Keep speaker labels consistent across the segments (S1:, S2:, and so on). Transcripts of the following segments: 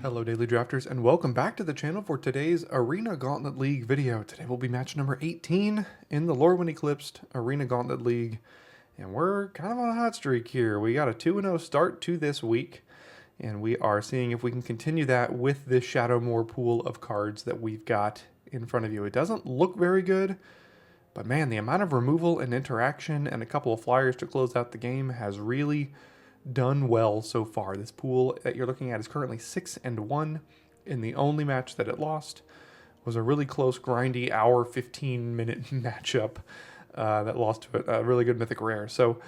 S1: Hello Daily Drafters and welcome back to the channel for today's Arena Gauntlet League video. Today will be match number 18 in the Lorwyn Eclipsed Arena Gauntlet League. And we're kind of on a hot streak here. We got a 2-0 start to this week. And we are seeing if we can continue that with this Shadowmoor pool of cards that we've got in front of you. It doesn't look very good, but man, the amount of removal and interaction and a couple of flyers to close out the game has really done well so far. This pool that you're looking at is currently 6-1, and the only match that it lost was a really close, grindy, 15-minute matchup that lost to a really good mythic rare. So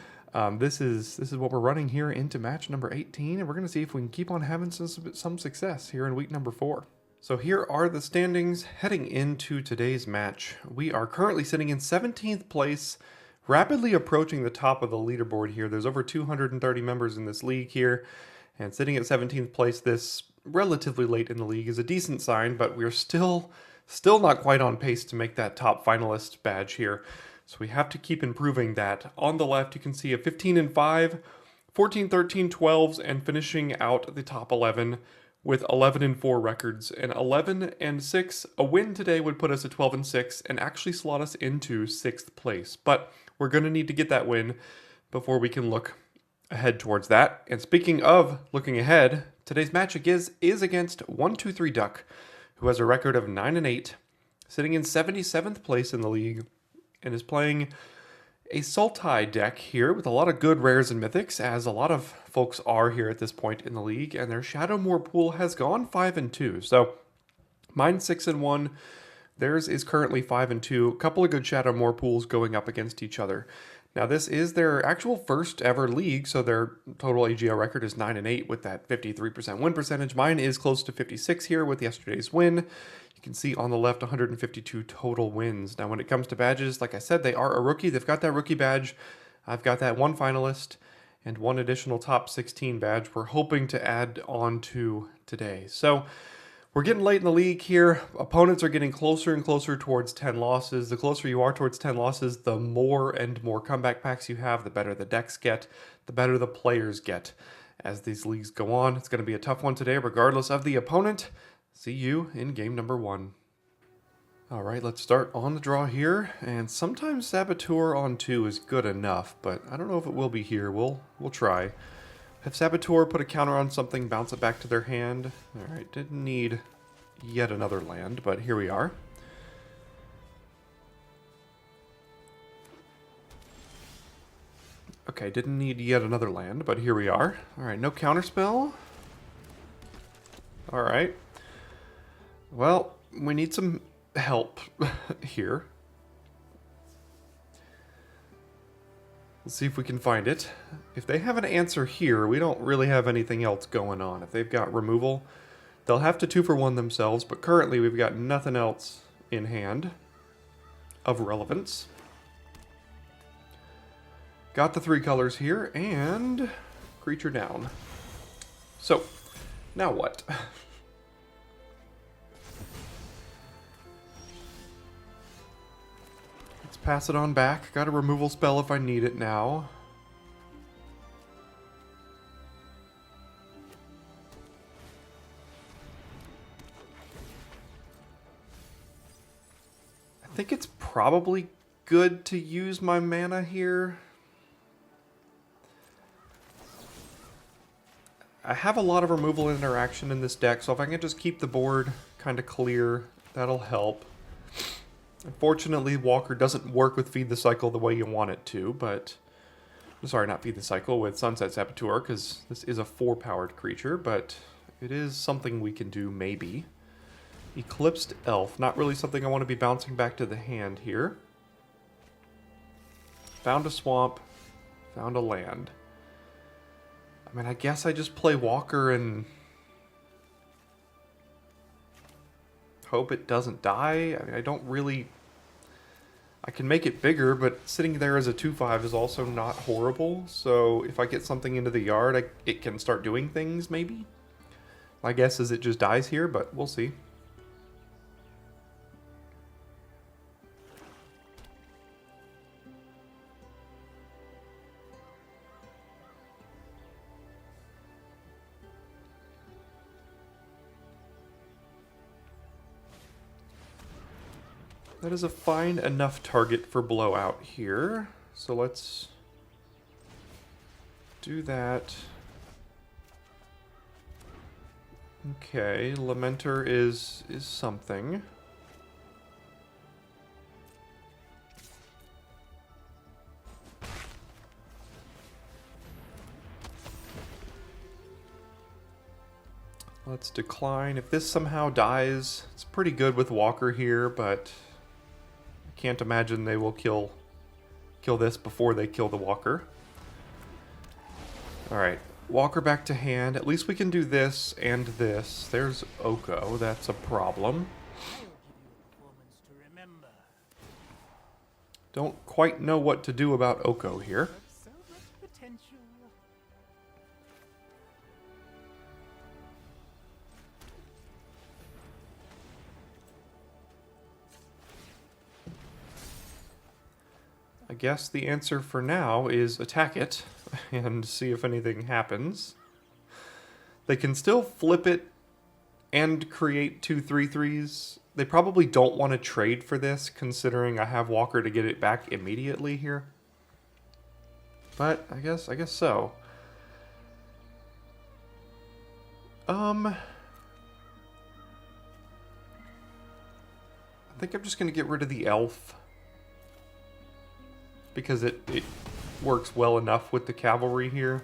S1: this is what we're running here into match number 18, and we're going to see if we can keep on having some success here in week number 4. So here are the standings heading into today's match. We are currently sitting in 17th place, rapidly approaching the top of the leaderboard here. There's over 230 members in this league here, and sitting at 17th place this relatively late in the league is a decent sign, but we're still not quite on pace to make that top finalist badge here. So we have to keep improving that. On the left, you can see a 15-5, 14, 13, 12s, and finishing out the top 11 with 11-4 records. And 11-6, a win today would put us at 12-6 and actually slot us into 6th place. But we're going to need to get that win before we can look ahead towards that. And speaking of looking ahead, today's match is against 123 Duck, who has a record of 9-8, sitting in 77th place in the league, and is playing a Sultai deck here with a lot of good rares and mythics, as a lot of folks are here at this point in the league, and their Shadowmoor pool has gone 5-2. So mine's 6-1. Theirs is currently 5-2. A couple of good Shadowmoor pools going up against each other. Now this is their actual first ever league, so their total AGL record is 9-8 with that 53% win percentage. Mine is close to 56 here with yesterday's win. You can see on the left 152 total wins. Now when it comes to badges, like I said, they are a rookie. They've got that rookie badge. I've got that one finalist and one additional top 16 badge we're hoping to add on to today. So we're getting late in the league here. Opponents are getting closer and closer towards 10 losses. The closer you are towards 10 losses, the more and more comeback packs you have, the better the decks get, the better the players get. As these leagues go on, it's going to be a tough one today, regardless of the opponent. See you in game number 1. All right, let's start on the draw here. And sometimes Saboteur on 2 is good enough, but I don't know if it will be here. We'll try. Have Saboteur put a counter on something, bounce it back to their hand. All right, didn't need yet another land, but here we are. Okay, didn't need yet another land, but here we are. All right, no counterspell. All right. Well, we need some help here. Let's see if we can find it. If they have an answer here, we don't really have anything else going on. If they've got removal, they'll have to 2-for-1 themselves, but currently we've got nothing else in hand of relevance. Got the 3 colors here, and creature down. So, now what? Pass it on back. Got a removal spell if I need it now. I think it's probably good to use my mana here. I have a lot of removal interaction in this deck, so if I can just keep the board kind of clear, that'll help. Unfortunately, Walker doesn't work with Feed the Cycle the way you want it to, but... Sorry, not Feed the Cycle, with Sunset Saboteur, because this is a 4-powered creature, but it is something we can do, maybe. Eclipsed Elf, not really something I want to be bouncing back to the hand here. Found a swamp, found a land. I mean, I guess I just play Walker and hope it doesn't die. I mean, I don't really... I can make it bigger, but sitting there as a 2/5 is also not horrible. So if I get something into the yard, it can start doing things, maybe? My guess is it just dies here, but we'll see. That is a fine enough target for blowout here. So let's do that. Okay, Lamenter is something. Let's decline. If this somehow dies, it's pretty good with Walker here, but I can't imagine they will kill this before they kill the Walker. Alright, Walker back to hand. At least we can do this and this. There's Oko. That's a problem. Don't quite know what to do about Oko here. I guess the answer for now is attack it and see if anything happens. They can still flip it and create 2 3/3s. They probably don't want to trade for this, considering I have Walker to get it back immediately here. But I guess so. I think I'm just gonna get rid of the elf, because it works well enough with the cavalry here.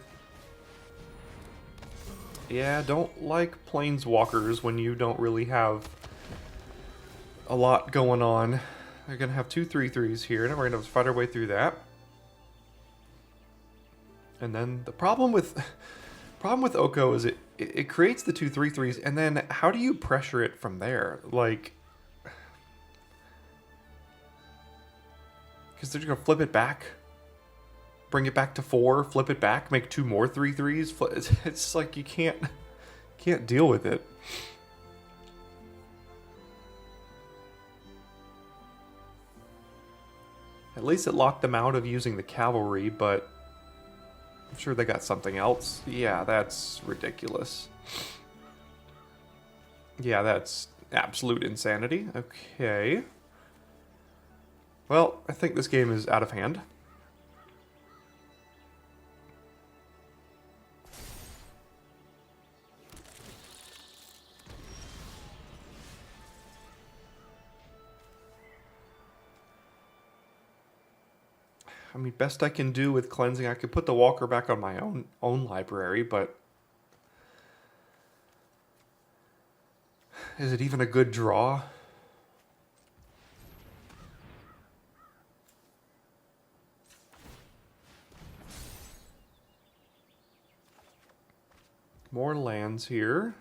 S1: Yeah, don't like planeswalkers when you don't really have a lot going on. They're gonna have 2 3/3s here, and we're gonna fight our way through that. And then the problem with Oko is it creates the 2 3/3s, and then how do you pressure it from there? Like, because they're just gonna flip it back, bring it back to 4, flip it back, make 2 more 3/3s. It's like you can't deal with it. At least it locked them out of using the cavalry, but I'm sure they got something else. Yeah, that's ridiculous. Yeah, that's absolute insanity. Okay. Well, I think this game is out of hand. I mean, best I can do with cleansing, I could put the Walker back on my own library, but is it even a good draw? More lands here.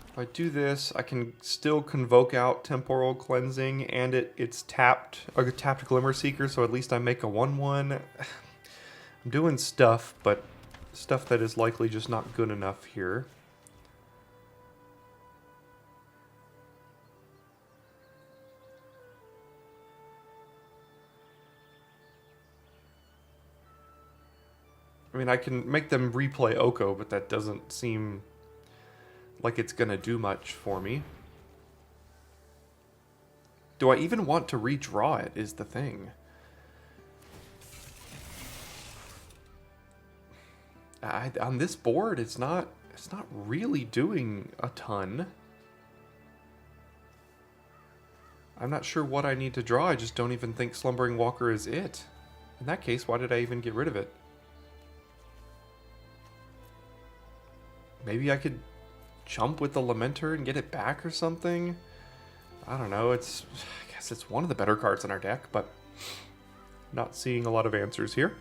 S1: If I do this, I can still convoke out Temporal Cleansing, and it's tapped Glimmer Seeker, so at least I make a 1/1. I'm doing stuff, but stuff that is likely just not good enough here. I mean, I can make them replay Oko, but that doesn't seem like it's gonna do much for me. Do I even want to redraw it, is the thing. On this board, it's not really doing a ton. I'm not sure what I need to draw. I just don't even think Slumbering Walker is it. In that case, why did I even get rid of it? Maybe I could jump with the Lamenter and get it back or something? I don't know. I guess it's one of the better cards in our deck, but not seeing a lot of answers here.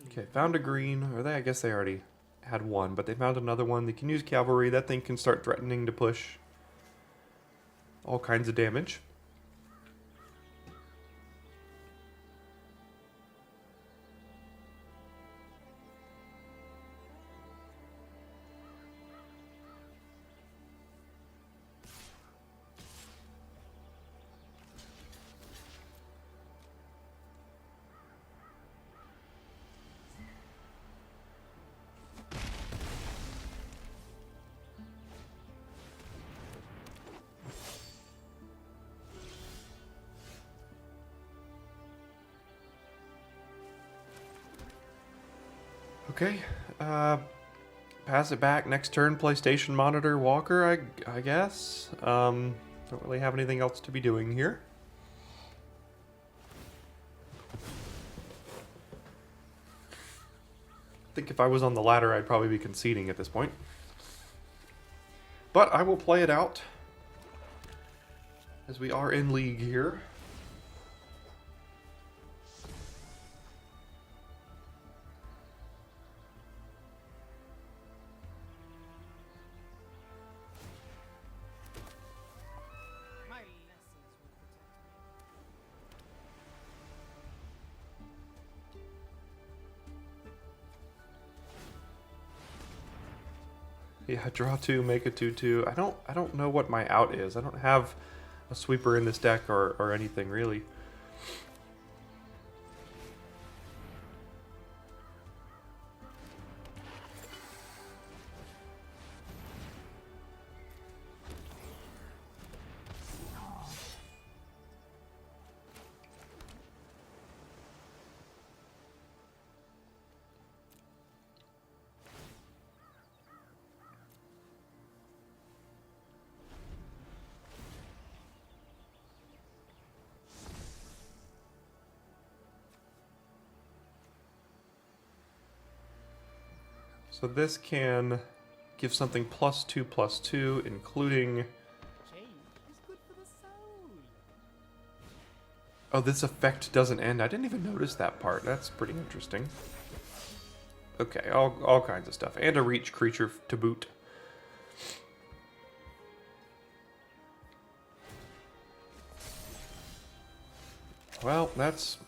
S1: Okay, found a green, or I guess they already had one, but they found another one. They can use cavalry. That thing can start threatening to push all kinds of damage. Okay, pass it back. Next turn, PlayStation Monitor Walker, I guess. Don't really have anything else to be doing here. I think if I was on the ladder, I'd probably be conceding at this point. But I will play it out, as we are in league here. Yeah, draw 2, make a 2/2. I don't know what my out is. I don't have a sweeper in this deck or anything really. So this can give something +2/+2, including... Oh, this effect doesn't end. I didn't even notice that part. That's pretty interesting. Okay, all kinds of stuff. And a reach creature to boot. Well, that's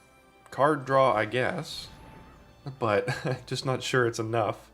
S1: card draw, I guess. But just not sure it's enough.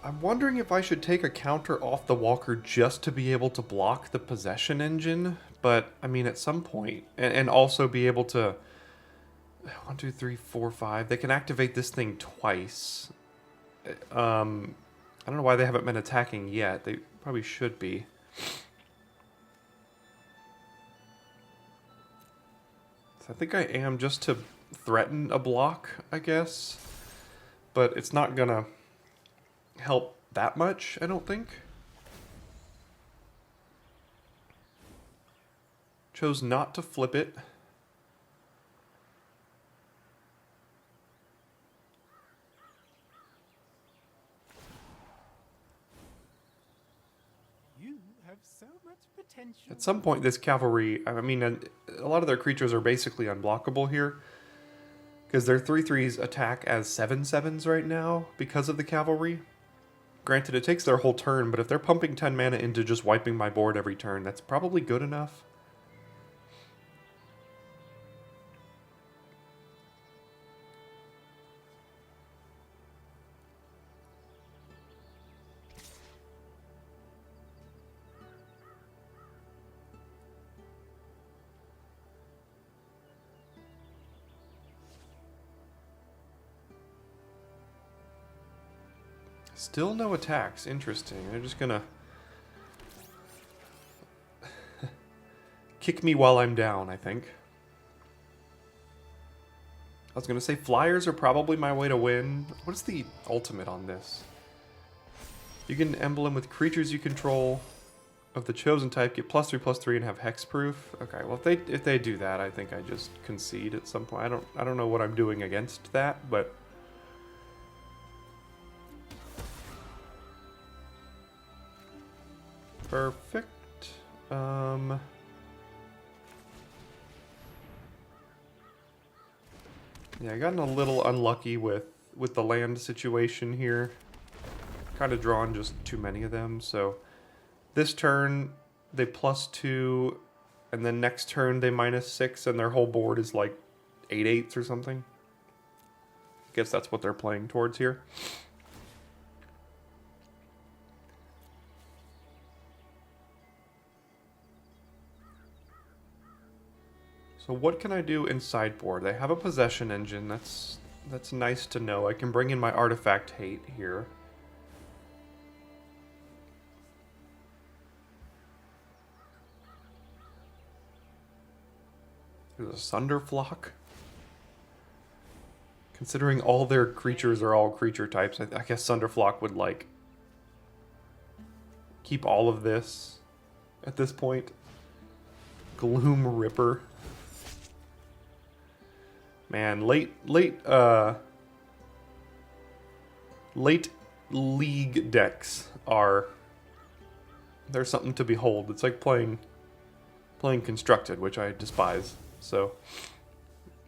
S1: I'm wondering if I should take a counter off the Walker just to be able to block the possession engine, but I mean at some point, and also be able to 1, 2, 3, 4, 5. They can activate this thing twice. I don't know why they haven't been attacking yet. They probably should be. So I think I am just to threaten a block, I guess, but it's not gonna help that much, I don't think. Chose not to flip it.
S2: You have so much potential.
S1: At some point, this cavalry, I mean, a lot of their creatures are basically unblockable here, because their 3/3s attack as 7/7s right now because of the cavalry. Granted, it takes their whole turn, but if they're pumping 10 mana into just wiping my board every turn, that's probably good enough. Still no attacks. Interesting. They're just gonna kick me while I'm down, I think. I was gonna say flyers are probably my way to win. What is the ultimate on this? You get an emblem with creatures you control of the chosen type, get +3/+3 and have hexproof. Okay, well if they do that, I think I just concede at some point. I don't know what I'm doing against that, but perfect. Yeah, I gotten a little unlucky with the land situation here. Kind of drawn just too many of them, so this turn they +2, and then next turn they -6, and their whole board is like 8/8 or something. guess that's what they're playing towards here. So what can I do in sideboard? They have a possession engine. That's nice to know. I can bring in my artifact hate here. There's a Sunderflock. Considering all their creatures are all creature types, I guess Sunderflock would like keep all of this at this point. Gloom Ripper. Man, late league decks they're something to behold. It's like playing constructed, which I despise. So,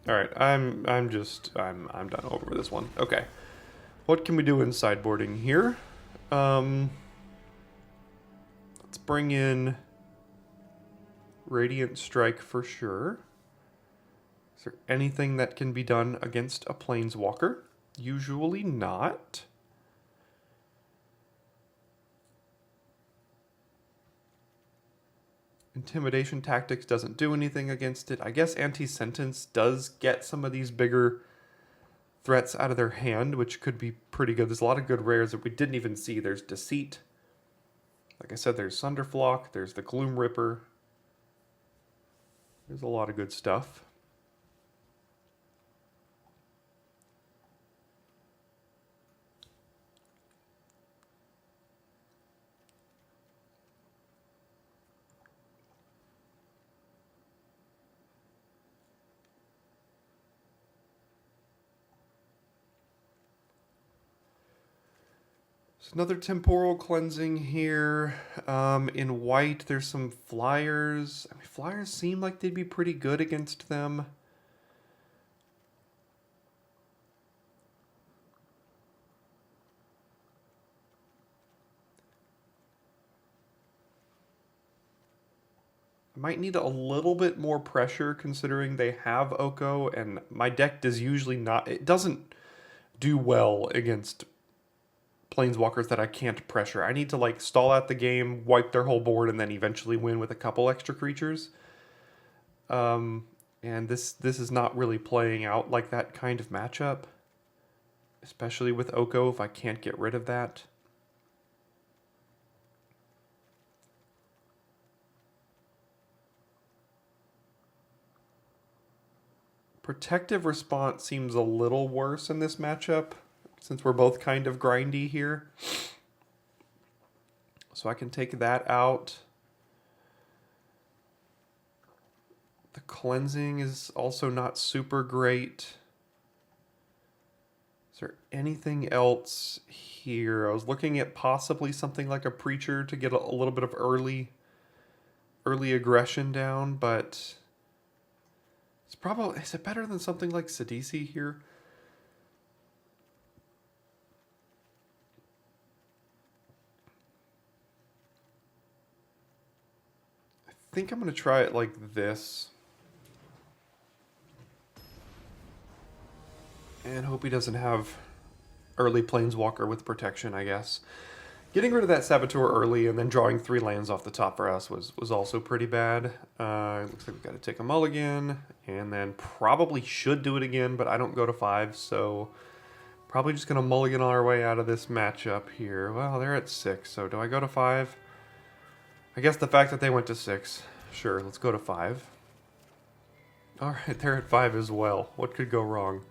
S1: all right, I'm done over with this one. Okay, what can we do in sideboarding here? Let's bring in Radiant Strike for sure. Is there anything that can be done against a Planeswalker? Usually not. Intimidation Tactics doesn't do anything against it. I guess Anti-Sentence does get some of these bigger threats out of their hand, which could be pretty good. There's a lot of good rares that we didn't even see. There's Deceit. Like I said, there's Sunderflock. There's the Gloom Ripper. There's a lot of good stuff. Another temporal cleansing here. In white, there's some flyers. I mean, flyers seem like they'd be pretty good against them. I might need a little bit more pressure considering they have Oko, and my deck does usually not... It doesn't do well against Planeswalkers that I can't pressure. I need to like stall out the game, wipe their whole board, and then eventually win with a couple extra creatures. And this is not really playing out like that kind of matchup, especially with Oko if I can't get rid of that. Protective Response seems a little worse in this matchup, since we're both kind of grindy here. So I can take that out. The cleansing is also not super great. Is there anything else here? I was looking at possibly something like a Preacher to get a little bit of early aggression down, but it's probably... Is it better than something like Sidisi here? I think I'm going to try it like this. And hope he doesn't have early Planeswalker with protection, I guess. Getting rid of that Saboteur early and then drawing 3 lands off the top for us was also pretty bad. Looks like we've got to take a mulligan, and then probably should do it again, but I don't go to 5, so probably just going to mulligan our way out of this matchup here. Well, they're at 6, so do I go to 5? I guess the fact that they went to 6. Sure, let's go to 5. Alright, they're at 5 as well. What could go wrong?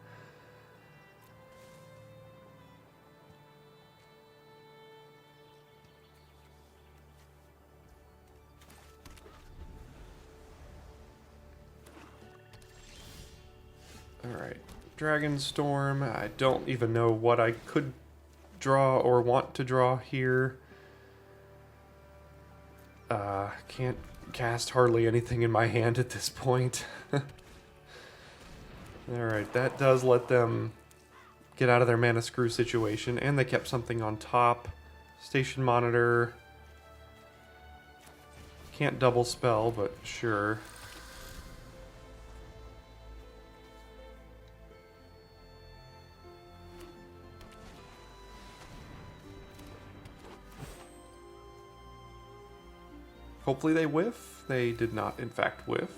S1: Alright, Dragonstorm. I don't even know what I could draw or want to draw here. Can't cast hardly anything in my hand at this point. Alright, that does let them get out of their mana screw situation, and they kept something on top. Station Monitor. Can't double spell, but sure. Hopefully they whiff. They did not, in fact, whiff.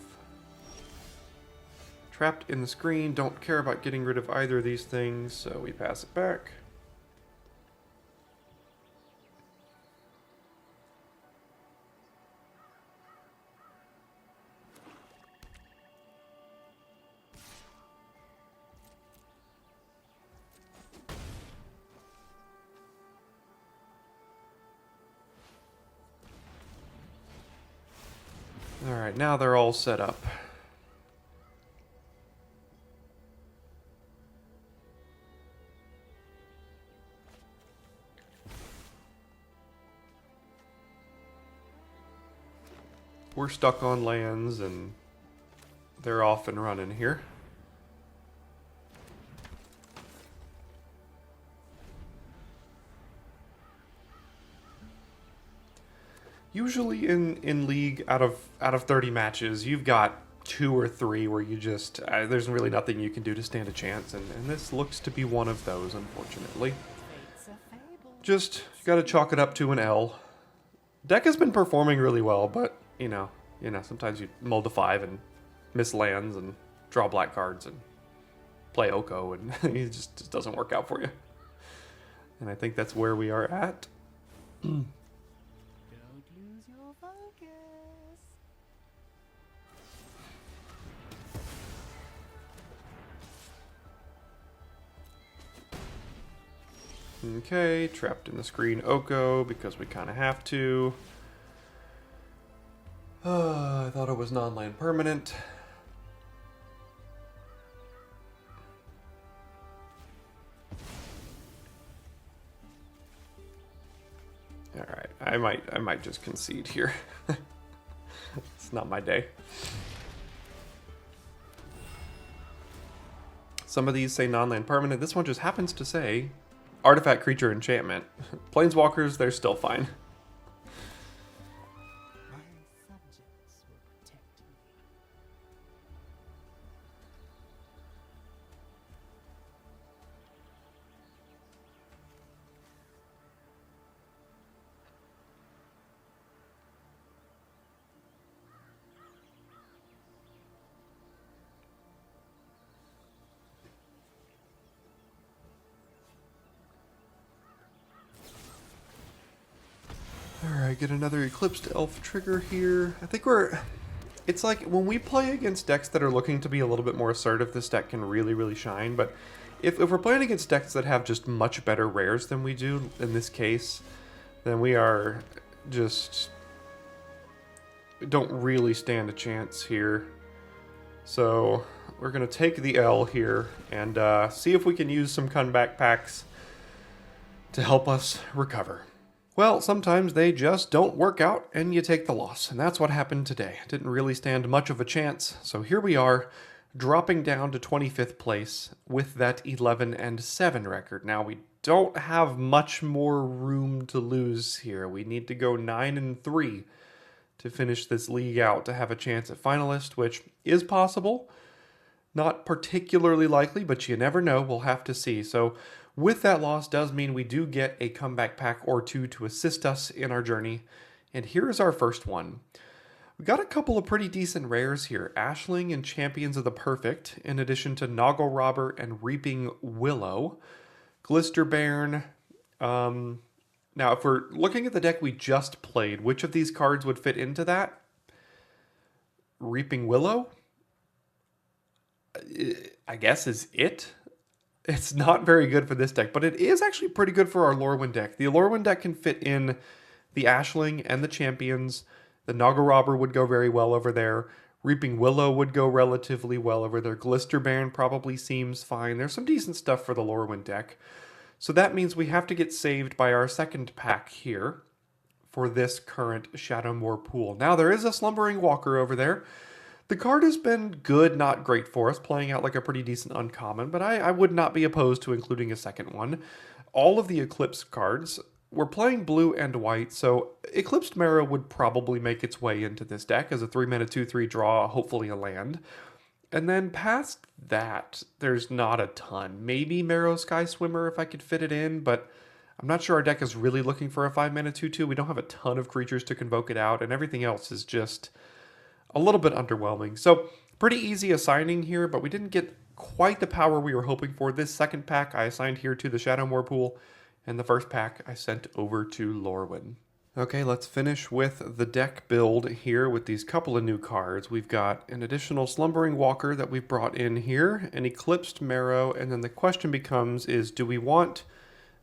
S1: Trapped in the screen. Don't care about getting rid of either of these things, so we pass it back. Alright, now they're all set up. We're stuck on lands and they're off and running here. Usually in League, out of 30 matches, you've got 2 or 3 where you just, there's really nothing you can do to stand a chance, and this looks to be one of those, unfortunately. Just gotta chalk it up to an L. Deck has been performing really well, but, you know, sometimes you mull to 5 and miss lands and draw black cards and play Oko, and it just doesn't work out for you. And I think that's where we are at. Okay, trapped in the screen Oko because we kind of have to. I thought it was non-land permanent. All right, I might just concede here. It's not my day. Some of these say non-land permanent. This one just happens to say artifact, creature, enchantment. Planeswalkers, they're still fine.
S2: My subjects will protect me.
S1: Alright, get another Eclipsed Elf trigger here. I think it's like when we play against decks that are looking to be a little bit more assertive, this deck can really, really shine. But if we're playing against decks that have just much better rares than we do in this case, then we are just don't really stand a chance here. So we're going to take the L here and see if we can use some comeback packs to help us recover. Well, sometimes they just don't work out and you take the loss, and that's what happened today. Didn't really stand much of a chance, so here we are, dropping down to 25th place with that 11-7 record. Now, we don't have much more room to lose here. We need to go 9-3 to finish this league out to have a chance at finalist, which is possible. Not particularly likely, but you never know. We'll have to see. So with that loss does mean we do get a comeback pack or two to assist us in our journey. And here is our first one. We got a couple of pretty decent rares here. Ashling and Champions of the Perfect, in addition to Noggle Robber and Reaping Willow. Glister Bairn. Now, if we're looking at the deck we just played, which of these cards would fit into that? Reaping Willow? I guess is it. It's not very good for this deck, but it is actually pretty good for our Lorwyn deck. The Lorwyn deck can fit in the Ashling and the Champions. The Noggle Robber would go very well over there. Reaping Willow would go relatively well over there. Glister Bairn probably seems fine. There's some decent stuff for the Lorwyn deck. So that means we have to get saved by our second pack here for this current Shadowmoor pool. Now, there is a Slumbering Walker over there. The card has been good, not great for us, playing out like a pretty decent uncommon, but I would not be opposed to including a second one. All of the Eclipse cards, we're playing blue and white, so Eclipsed Marrow would probably make its way into this deck as a 3-mana 2/3 draw, hopefully a land. And then past that, there's not a ton. Maybe Marrow Sky Swimmer if I could fit it in, but I'm not sure our deck is really looking for a 5-mana 2/2. We don't have a ton of creatures to convoke it out, and everything else is just a little bit underwhelming. So pretty easy assigning here, but we didn't get quite the power we were hoping for. This second pack I assigned here to the Shadowmoor pool, and the first pack I sent over to Lorwyn. Okay, let's finish with the deck build here with these couple of new cards. We've got an additional Slumbering Walker that we've brought in here, an Eclipsed Marrow, and then the question becomes is, do we want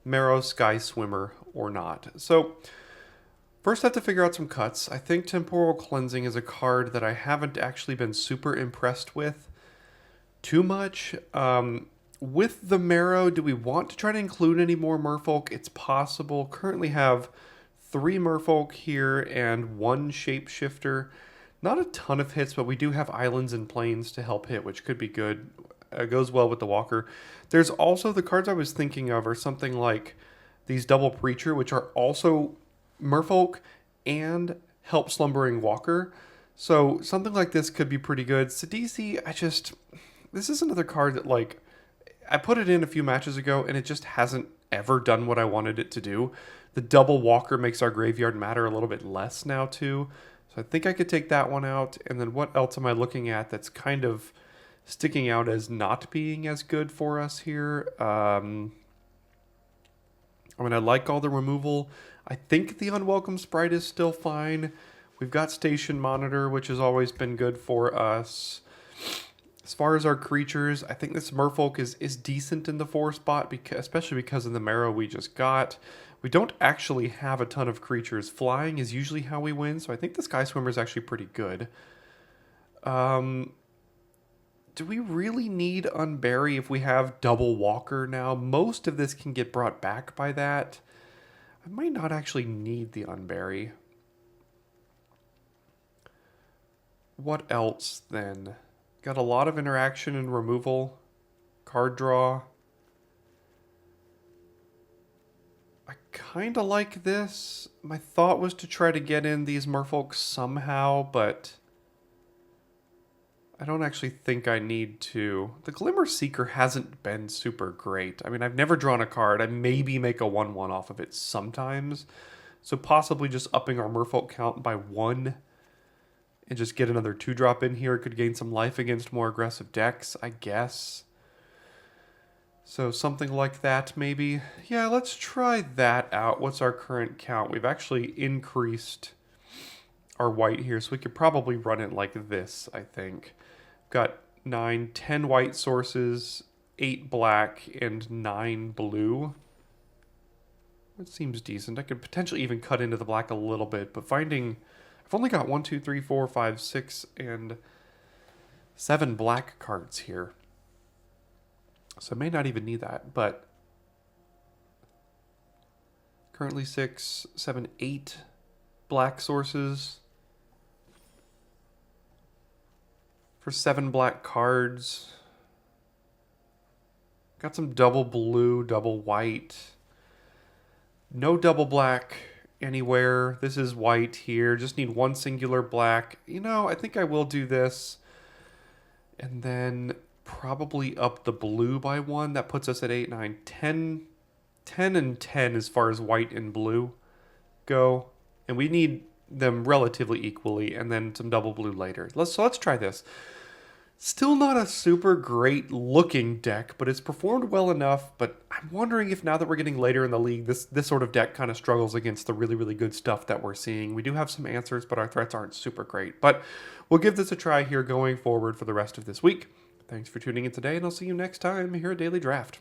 S1: Marrow Sky Swimmer or not? So first I have to figure out some cuts. I think Temporal Cleansing is a card that I haven't actually been super impressed with too much. With the Marrow, do we want to try to include any more Merfolk? It's possible. Currently have 3 Merfolk here and 1 Shapeshifter. Not a ton of hits, but we do have Islands and Plains to help hit, which could be good. Goes well with the Walker. There's also the cards I was thinking of are something like these Double Preacher, which are also Merfolk and help Slumbering Walker. So something like this could be pretty good. Sidisi, this is another card that, like, I put it in a few matches ago and it just hasn't ever done what I wanted it to do. The Double Walker makes our graveyard matter a little bit less now too. So I think I could take that one out. And then what else am I looking at that's kind of sticking out as not being as good for us here? I mean, I like all the removal. I think the Unwelcome Sprite is still fine. We've got Station Monitor, which has always been good for us. As far as our creatures, I think this Merfolk is decent in the 4 spot, especially because of the Marrow we just got. We don't actually have a ton of creatures. Flying is usually how we win, so I think the Sky Swimmer is actually pretty good. Do we really need Unbury if we have Double Walker now? Most of this can get brought back by that. I might not actually need the Unbury. What else then? Got a lot of interaction and removal. Card draw. I kind of like this. My thought was to try to get in these Merfolk somehow, but I don't actually think I need to. The Glimmer Seeker hasn't been super great. I mean, I've never drawn a card. I maybe make a 1/1 off of it sometimes. So possibly just upping our Merfolk count by 1 and just get another 2-drop in here. It could gain some life against more aggressive decks, I guess. So something like that, maybe. Yeah, let's try that out. What's our current count? We've actually increased our white here, so we could probably run it like this, I think. Got 9, 10 white sources, 8 black, and 9 blue. That seems decent. I could potentially even cut into the black a little bit, but I've only got 1, 2, 3, 4, 5, 6, and 7 black cards here. So I may not even need that, but currently 6, 7, 8 black sources for 7 black cards. Got some double blue, double white. No double black anywhere. This is white here. Just need 1 singular black. You know, I think I will do this. And then probably up the blue by 1. That puts us at 8, 9, 10. 10 and 10 as far as white and blue go. And we need them relatively equally, and then some double blue later. So let's try this. Still not a super great looking deck, but it's performed well enough. But I'm wondering if now that we're getting later in the league, this sort of deck kind of struggles against the really, really good stuff that we're seeing. We do have some answers, but our threats aren't super great. But we'll give this a try here going forward for the rest of this week. Thanks for tuning in today, and I'll see you next time here at Daily Draft.